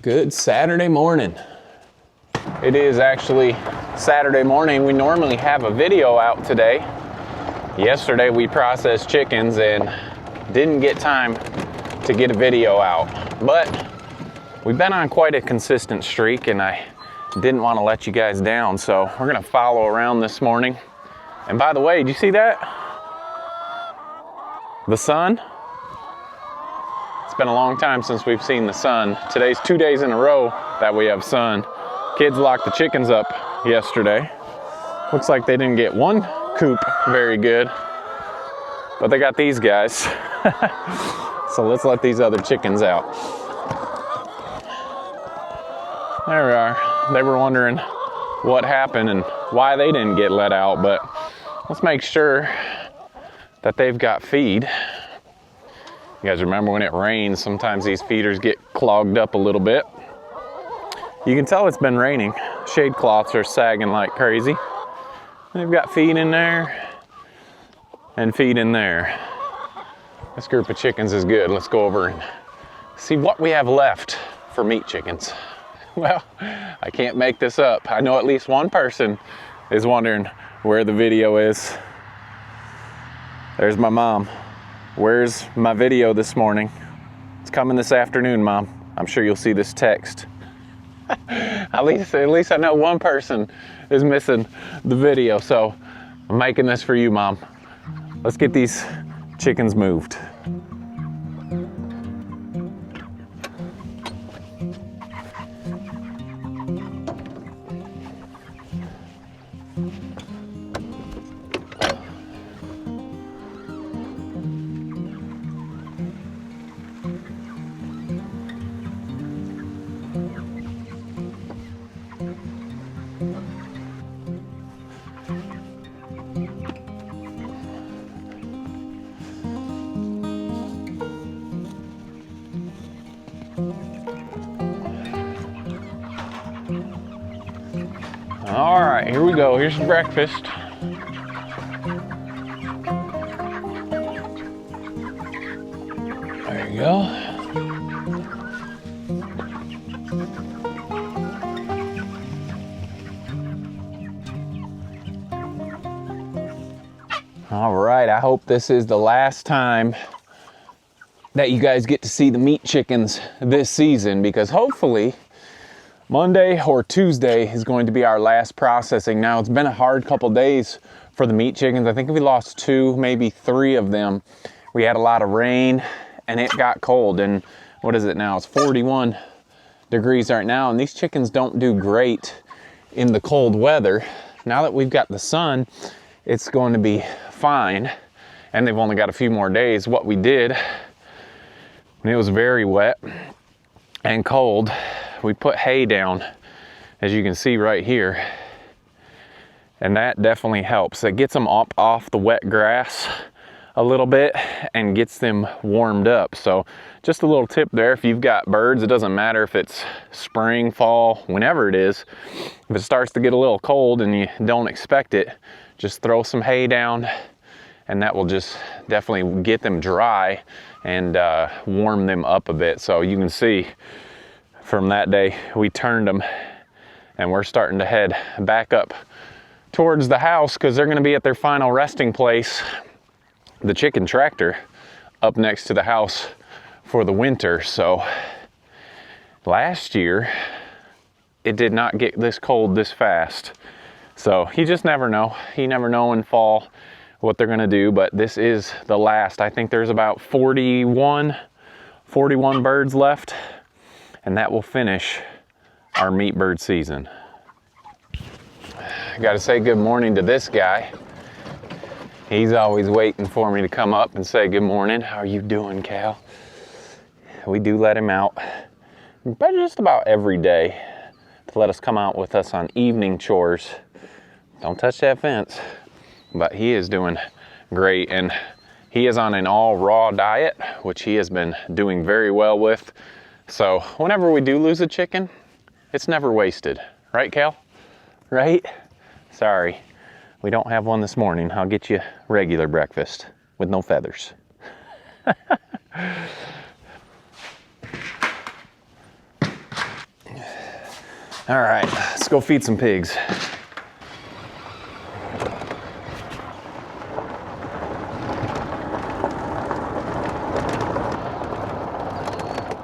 Good Saturday morning. It is actually Saturday morning. We normally have a video out today. Yesterday we processed chickens and didn't get time to get a video out. But we've been on quite a consistent streak and I didn't want to let you guys down. So we're gonna follow around this morning. And by the way, did you see that? The sun? It's been a long time since we've seen the sun. Today's 2 days in a row that we have sun. Kids locked the chickens up yesterday. Looks like they didn't get one coop very good, but they got these guys. So let's let these other chickens out. There we are. They were wondering what happened and why they didn't get let out, but let's make sure that they've got feed. You guys remember when it rains, sometimes these feeders get clogged up a little bit. You can tell it's been raining. Shade cloths are sagging like crazy. They've got feed in there and feed in there. This group of chickens is good. Let's go over and see what we have left for meat chickens. Well, I can't make this up. I know at least one person is wondering where the video is. There's my mom. Where's my video this morning? It's coming this afternoon, Mom. I'm sure you'll see this text. At least I know one person is missing the video, so I'm making this for you, Mom. Let's get these chickens moved. All right, here we go. Here's breakfast. There you go. All right, I hope this is the last time that you guys get to see the meat chickens this season, because hopefully Monday or Tuesday is going to be our last processing. Now, it's been a hard couple days for the meat chickens. I think we lost 2, maybe 3 of them. We had a lot of rain and it got cold. And what is it now? It's 41 degrees right now. And these chickens don't do great in the cold weather. Now that we've got the sun, it's going to be fine. And they've only got a few more days. What we did when it was very wet and cold, we put hay down, as you can see right here, and that definitely helps. It gets them up off the wet grass a little bit and gets them warmed up. So just a little tip there, if you've got birds, it doesn't matter if it's spring, fall, whenever it is, if it starts to get a little cold and you don't expect it, just throw some hay down and that will just definitely get them dry and warm them up a bit. So you can see from that day, we turned them and we're starting to head back up towards the house because they're gonna be at their final resting place, the chicken tractor, up next to the house for the winter. So last year, it did not get this cold this fast. So you just never know. You never know in fall what they're gonna do, but this is the last. I think there's about 41 birds left, and that will finish our meat bird season. I gotta say good morning to this guy. He's always waiting for me to come up and say good morning. How are you doing, Cal? We do let him out, but just about every day, to let us come out with us on evening chores. Don't touch that fence. But he is doing great, and he is on an all raw diet, which he has been doing very well with. So whenever we do lose a chicken, it's never wasted. Right, Cal? Right? Sorry, we don't have one this morning. I'll get you regular breakfast with no feathers. All right, let's go feed some pigs.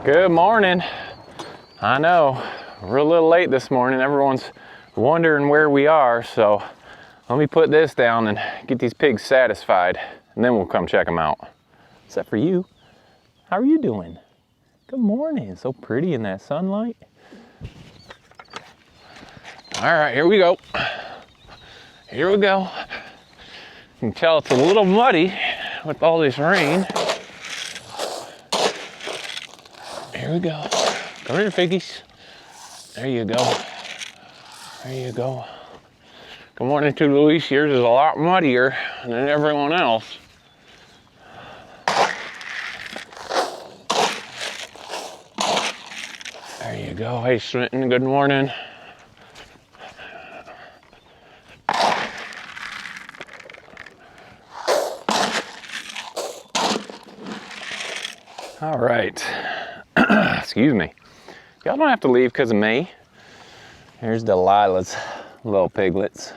Good morning. I know, we're a little late this morning. Everyone's wondering where we are, so let me put this down and get these pigs satisfied, and then we'll come check them out. Except for you. How are you doing? Good morning. So pretty in that sunlight. All right, here we go. Here we go. You can tell it's a little muddy with all this rain. Here we go. Come here, piggies. There you go. There you go. Good morning to Luis. Yours is a lot muddier than everyone else. There you go. Hey, Swinton, good morning. All right. Excuse me. Y'all don't have to leave because of me. Here's Delilah's little piglets.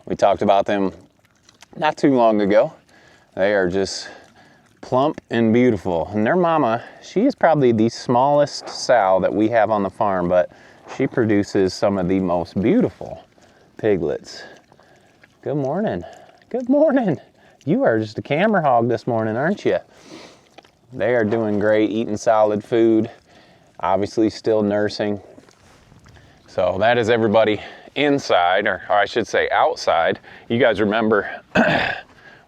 We talked about them not too long ago. They are just plump and beautiful. And their mama, she is probably the smallest sow that we have on the farm, but she produces some of the most beautiful piglets. Good morning. Good morning. You are just a camera hog this morning, aren't you? They are doing great, eating solid food, obviously still nursing. So that is everybody inside, or I should say outside. You guys remember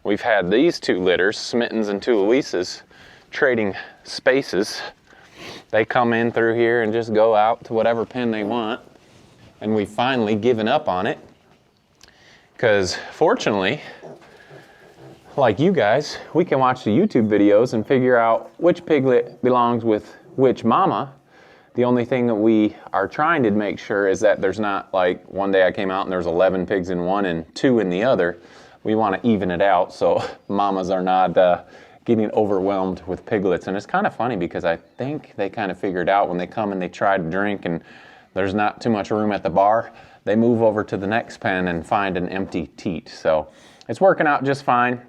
we've had these two litters, Smittens and two Luises, trading spaces. They come in through here and just go out to whatever pen they want. And we've finally given up on it because fortunately, like you guys, we can watch the YouTube videos and figure out which piglet belongs with which mama. The only thing that we are trying to make sure is that there's not like one day I came out and there's 11 pigs in one and 2 in the other. We want to even it out so mamas are not getting overwhelmed with piglets. And it's kind of funny because I think they kind of figured out when they come and they try to drink and there's not too much room at the bar, they move over to the next pen and find an empty teat. So it's working out just fine.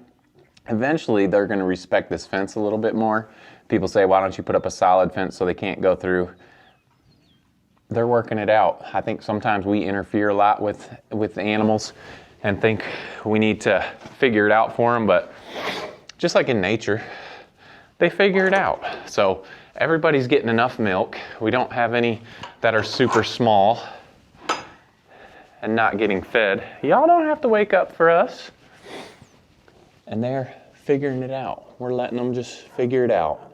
Eventually, they're going to respect this fence a little bit more. People say, why don't you put up a solid fence so they can't go through? They're working it out. I think sometimes we interfere a lot with the animals and think we need to figure it out for them, but just like in nature, they figure it out. So everybody's getting enough milk. We don't have any that are super small and not getting fed. Y'all don't have to wake up for us. And they're figuring it out. We're letting them just figure it out.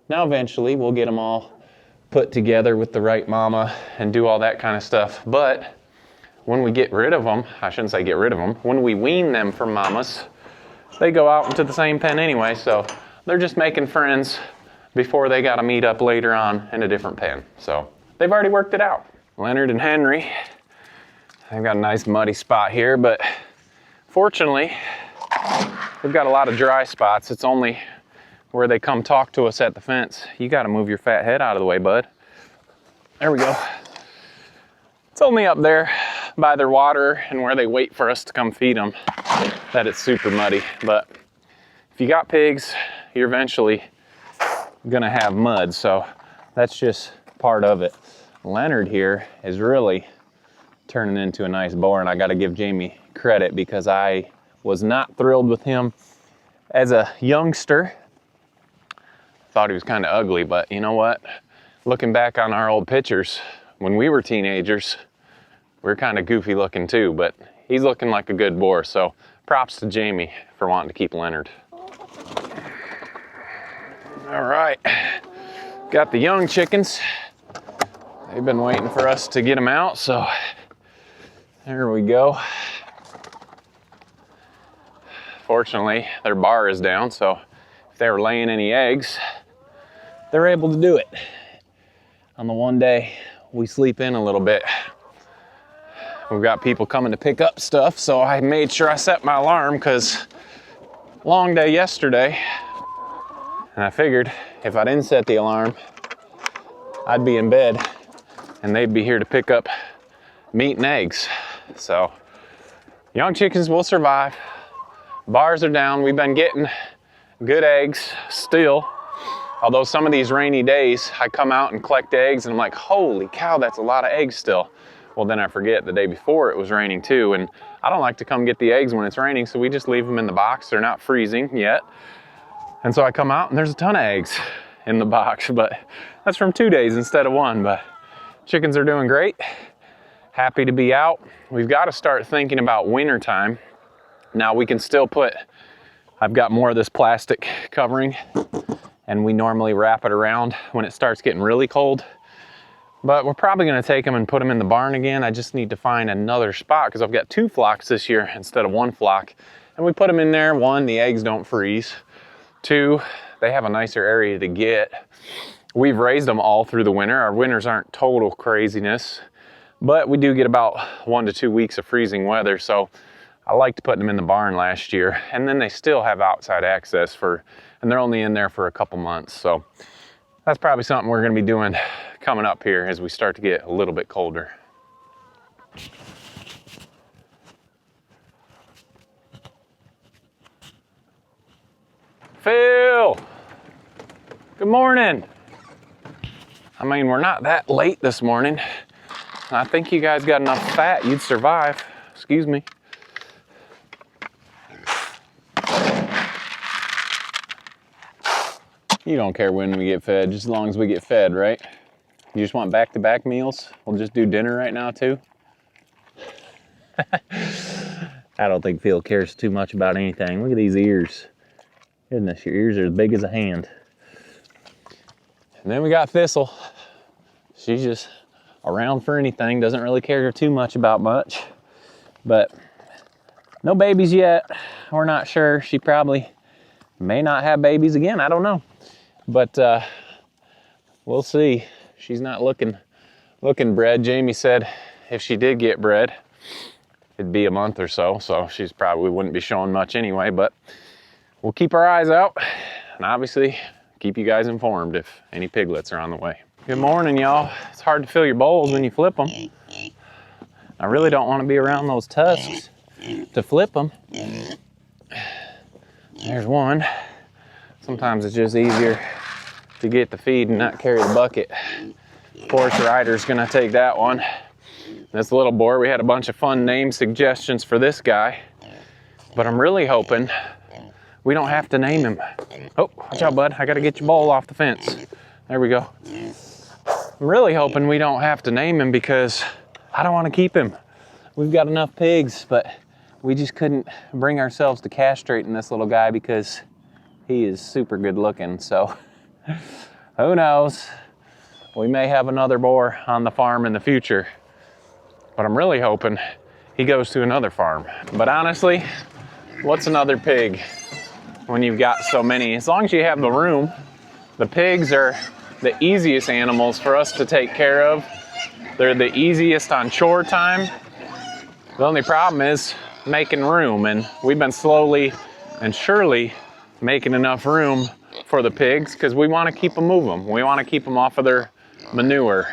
Now eventually we'll get them all put together with the right mama and do all that kind of stuff. But when we get rid of them, I shouldn't say get rid of them, when we wean them from mamas, they go out into the same pen anyway, so they're just making friends before they got to meet up later on in a different pen. So they've already worked it out. Leonard and Henry, they've got a nice muddy spot here, but fortunately, we've got a lot of dry spots. It's only where they come talk to us at the fence. You got to move your fat head out of the way, bud. There we go. It's only up there by their water and where they wait for us to come feed them that it's super muddy. But if you got pigs, you're eventually gonna have mud. So that's just part of it. Leonard here is really turning into a nice boar, and I got to give Jamie credit because I was not thrilled with him as a youngster. Thought he was kind of ugly, but you know what? Looking back on our old pictures, when we were teenagers, we were kind of goofy looking too, but he's looking like a good boar, so props to Jamie for wanting to keep Leonard. All right, got the young chickens. They've been waiting for us to get them out, so there we go. Fortunately, their bar is down, so if they were laying any eggs, they're able to do it. On the one day we sleep in a little bit, we've got people coming to pick up stuff, so I made sure I set my alarm because long day yesterday, and I figured if I didn't set the alarm, I'd be in bed and they'd be here to pick up meat and eggs. So young chickens will survive. Bars are down. We've been getting good eggs still. Although some of these rainy days, I come out and collect eggs and I'm like, holy cow, that's a lot of eggs still. Well, then I forget the day before it was raining too. And I don't like to come get the eggs when it's raining, so we just leave them in the box. They're not freezing yet. And so I come out and there's a ton of eggs in the box, but that's from 2 days instead of 1. But chickens are doing great. Happy to be out. We've got to start thinking about winter time. Now we can still put, I've got more of this plastic covering, and we normally wrap it around when it starts getting really cold. But we're probably gonna take them and put them in the barn again. I just need to find another spot because I've got 2 flocks this year instead of 1 flock. And we put them in there. 1, the eggs don't freeze. 2, they have a nicer area to get. We've raised them all through the winter. Our winters aren't total craziness, but we do get about 1 to 2 weeks of freezing weather. So I liked putting them in the barn last year, and then they still have outside access and they're only in there for a couple months. So that's probably something we're gonna be doing coming up here as we start to get a little bit colder. Phil, good morning. I mean, we're not that late this morning. I think you guys got enough fat, you'd survive. Excuse me. You don't care when we get fed, just as long as we get fed, right? You just want back-to-back meals? We'll just do dinner right now, too? I don't think Phil cares too much about anything. Look at these ears. Goodness, your ears are as big as a hand. And then we got Thistle. She's just around for anything, doesn't really care too much about much. But no babies yet. We're not sure. She probably may not have babies again, I don't know. But we'll see. She's not looking bred. Jamie said if she did get bred, it'd be a month or so. So she's probably wouldn't be showing much anyway, but we'll keep our eyes out and obviously keep you guys informed if any piglets are on the way. Good morning, y'all. It's hard to fill your bowls when you flip them. I really don't want to be around those tusks to flip them. There's one. Sometimes it's just easier to get the feed and not carry the bucket. Of course, Ryder's gonna take that one. This little boar, we had a bunch of fun name suggestions for this guy, but I'm really hoping we don't have to name him. Oh, watch out, bud. I gotta get your bowl off the fence. There we go. I'm really hoping we don't have to name him because I don't want to keep him. We've got enough pigs, but we just couldn't bring ourselves to castrating this little guy because he is super good looking. So who knows? We may have another boar on the farm in the future, but I'm really hoping he goes to another farm. But honestly, what's another pig when you've got so many? As long as you have the room, the pigs are the easiest animals for us to take care of. They're the easiest on chore time. The only problem is making room, and we've been slowly and surely making enough room for the pigs because we want to keep them moving. We want to keep them off of their manure,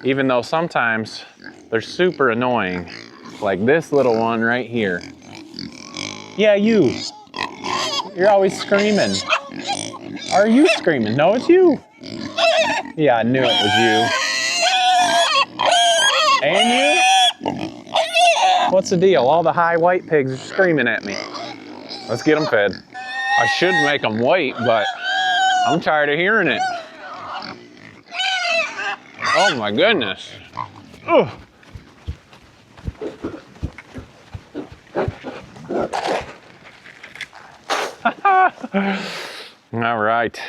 even though sometimes they're super annoying, like this little one right here. Yeah, you're always screaming. Are you screaming? No, it's you. Yeah, I knew it was you. And you? What's the deal? All the high white pigs are screaming at me. Let's get them fed. I should make them wait, but I'm tired of hearing it. Oh my goodness. Ugh. All right.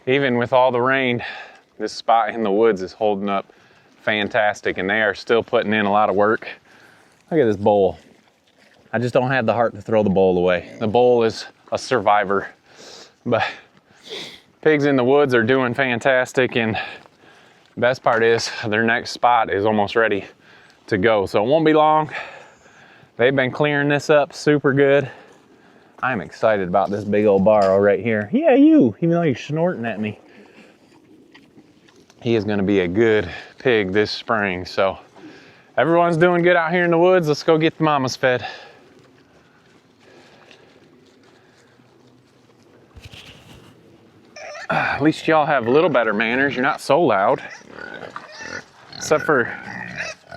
Even with all the rain, this spot in the woods is holding up fantastic, and they are still putting in a lot of work. Look at this bowl. I just don't have the heart to throw the bowl away. The bowl is a survivor, but pigs in the woods are doing fantastic, and the best part is their next spot is almost ready to go. So it won't be long. They've been clearing this up super good. I'm excited about this big old barrow right here. Yeah, you, even though you're snorting at me. he is gonna be a good pig this spring. So everyone's doing good out here in the woods. Let's go get the mamas fed. At least y'all have a little better manners. You're not so loud. Except for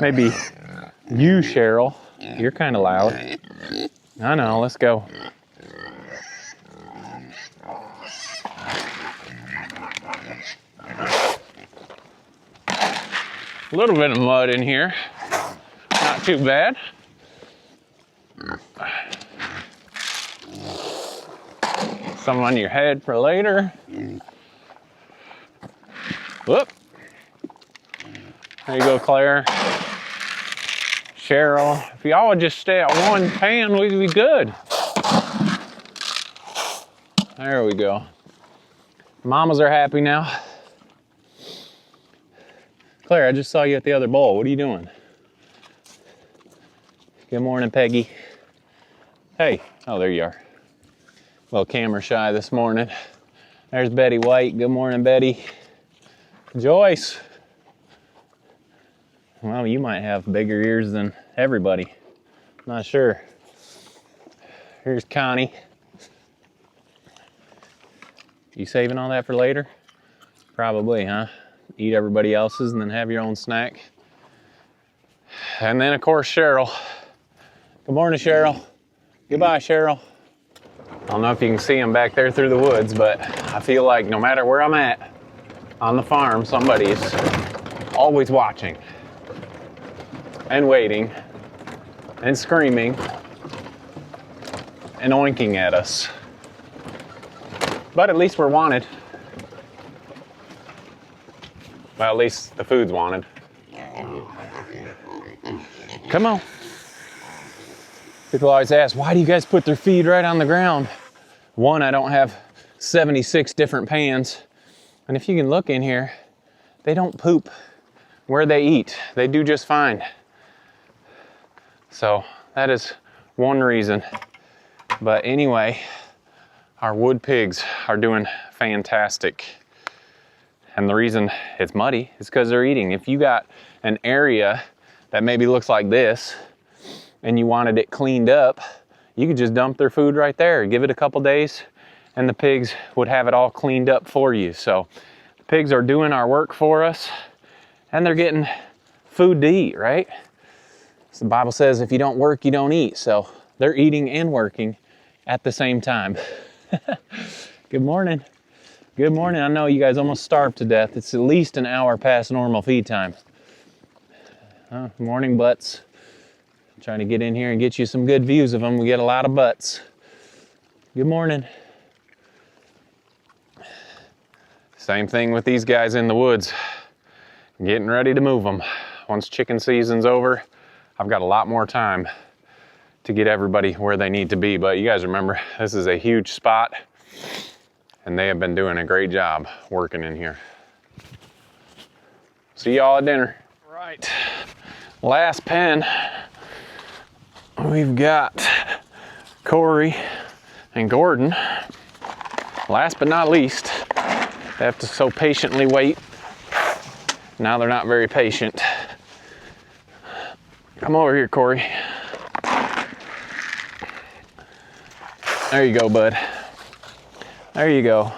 maybe you, Cheryl. You're kind of loud. I know, let's go. A little bit of mud in here. Not too bad. Some on your head for later. Whoop. There you go, Claire. Cheryl. If y'all would just stay at one pan, we'd be good. There we go. Mamas are happy now. Claire, I just saw you at the other bowl. What are you doing? Good morning, Peggy. Hey. Oh, there you are. A little camera shy this morning. There's Betty White. Good morning, Betty. Joyce. Well, you might have bigger ears than everybody. Not sure. Here's Connie. You saving all that for later? Probably, huh? Eat everybody else's and then have your own snack. And then, of course, Cheryl. Good morning, Cheryl. Goodbye, Cheryl. I don't know if you can see them back there through the woods, but I feel like no matter where I'm at on the farm, somebody's always watching and waiting and screaming and oinking at us. But at least we're wanted. Well, at least the food's wanted. Come on. People always ask, why do you guys put their feed right on the ground? One, I don't have 76 different pans. And if you can look in here, they don't poop where they eat. They do just fine. So that is one reason. But anyway, our wood pigs are doing fantastic. And the reason it's muddy is because they're eating. If you got an area that maybe looks like this and you wanted it cleaned up, you could just dump their food right there. Give it a couple days and the pigs would have it all cleaned up for you. So the pigs are doing our work for us and they're getting food to eat, right? So the Bible says if you don't work, you don't eat. So they're eating and working at the same time. Good morning. Good morning. I know you guys almost starved to death. It's at least an hour past normal feed time. Morning butts. I'm trying to get in here and get you some good views of them. We get a lot of butts. Good morning. Same thing with these guys in the woods. Getting ready to move them. Once chicken season's over, I've got a lot more time to get everybody where they need to be. But you guys remember, this is a huge spot. And they have been doing a great job working in here. See y'all at dinner. Right, last pen. We've got Corey and Gordon. Last but not least, they have to so patiently wait. Now they're not very patient. Come over here, Corey. There you go, bud. There you go.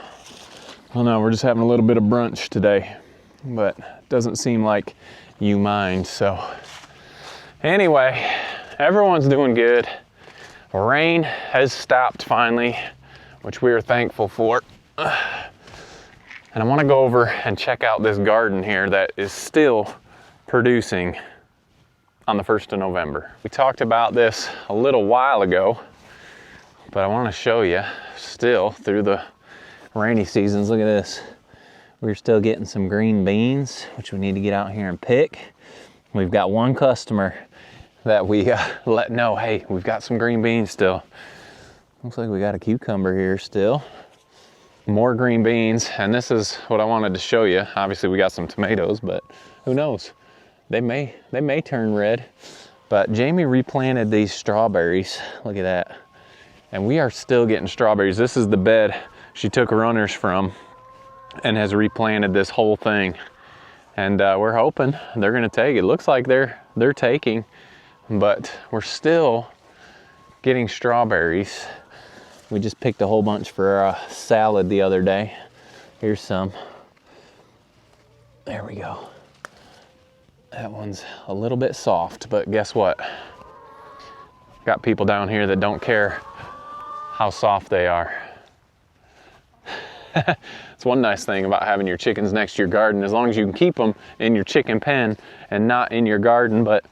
Well, no, we're just having a little bit of brunch today, but it doesn't seem like you mind, so. Anyway, everyone's doing good. Rain has stopped finally, which we are thankful for. And I want to go over and check out this garden here that is still producing on the 1st of November. We talked about this a little while ago, but I want to show you still through the rainy seasons. Look at this. We're still getting some green beans, which we need to get out here and pick. We've got one customer that we let know, hey, we've got some green beans still. Looks like we got a cucumber here still. More green beans, and this is what I wanted to show you. Obviously we got some tomatoes, but who knows? They may turn red. But Jamie replanted these strawberries. Look at that. And we are still getting strawberries. This is the bed she took runners from and has replanted this whole thing. And we're hoping they're gonna take it. Looks like they're taking, but we're still getting strawberries. We just picked a whole bunch for a salad the other day. Here's some. There we go. That one's a little bit soft, but guess what? Got people down here that don't care how soft they are. It's one nice thing about having your chickens next to your garden, as long as you can keep them in your chicken pen and not in your garden, but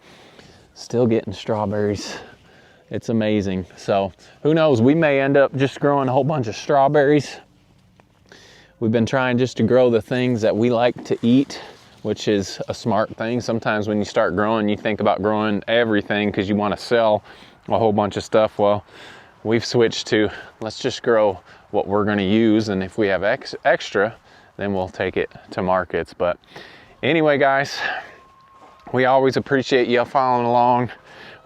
still getting strawberries. It's amazing. So who knows, we may end up just growing a whole bunch of strawberries. We've been trying just to grow the things that we like to eat, which is a smart thing. Sometimes when you start growing, you think about growing everything because you want to sell a whole bunch of stuff. Well, we've switched to, let's just grow what we're going to use, and if we have extra, then we'll take it to markets. But anyway, guys, we always appreciate you following along.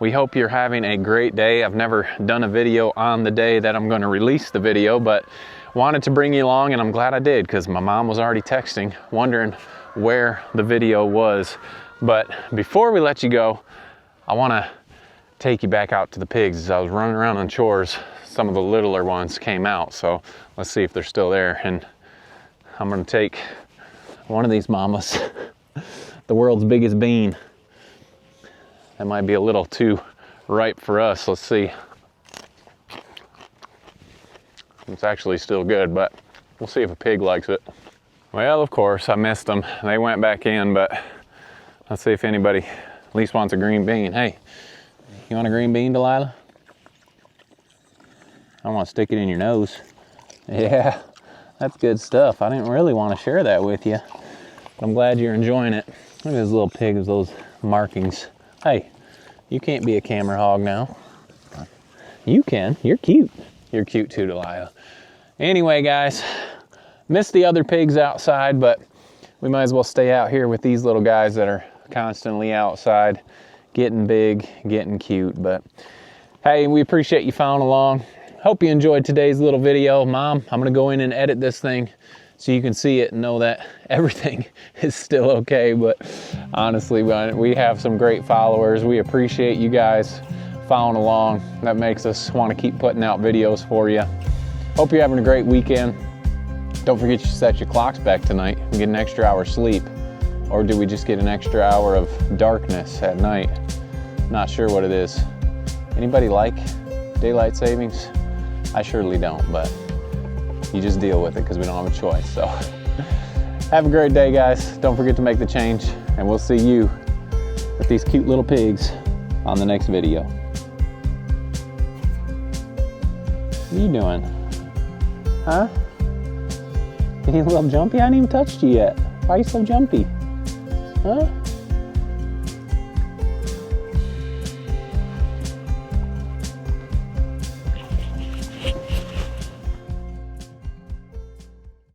We hope you're having a great day. I've never done a video on the day that I'm going to release the video, but wanted to bring you along, and I'm glad I did, because my mom was already texting, wondering where the video was. But before we let you go, I want to take you back out to the pigs. As I was running around on chores, some of the littler ones came out, so let's see if they're still there. And I'm gonna take one of these mamas, the world's biggest bean. That might be a little too ripe for us. Let's see. It's actually still good, but we'll see if a pig likes it. Well, of course, I missed them. They went back in, but let's see if anybody at least wants a green bean. Hey, you want a green bean, Delilah? I want to stick it in your nose. Yeah, that's good stuff. I didn't really want to share that with you, but I'm glad you're enjoying it. Look at this little pig with those markings. Hey, you can't be a camera hog now. You can. You're cute. You're cute too, Delilah. Anyway, guys, missed the other pigs outside, but we might as well stay out here with these little guys that are constantly outside, getting big, getting cute. But hey, we appreciate you following along. Hope you enjoyed today's little video. Mom, I'm gonna go in and edit this thing so you can see it and know that everything is still okay. But honestly, we have some great followers. We appreciate you guys following along. That makes us want to keep putting out videos for you. Hope you're having a great weekend. Don't forget to set your clocks back tonight and get an extra hour sleep. Or do we just get an extra hour of darkness at night? Not sure what it is. Anybody like daylight savings? I surely don't, but you just deal with it because we don't have a choice. So have a great day, guys. Don't forget to make the change, and we'll see you with these cute little pigs on the next video. What are you doing? Huh? You a little jumpy? I haven't even touched you yet. Why are you so jumpy? Huh?